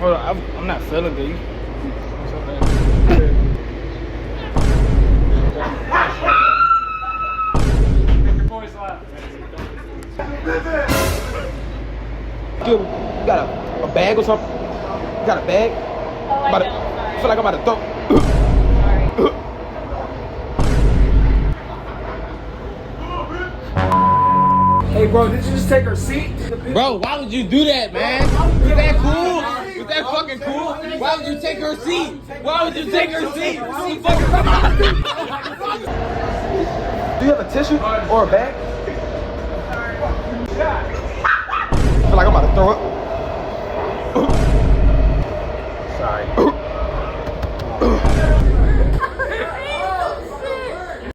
Hold on, I'm not feeling good. You got a bag or something? You got a bag? Oh, I don't. I feel like I'm about to throw. Hey, bro, did you just take her seat? Bro, why would you do that, man? Is that cool? Is that fucking cool? Why would you take her seat? Why would you take her seat? Do you have a tissue or a bag? I feel like I'm about to throw it. Sorry.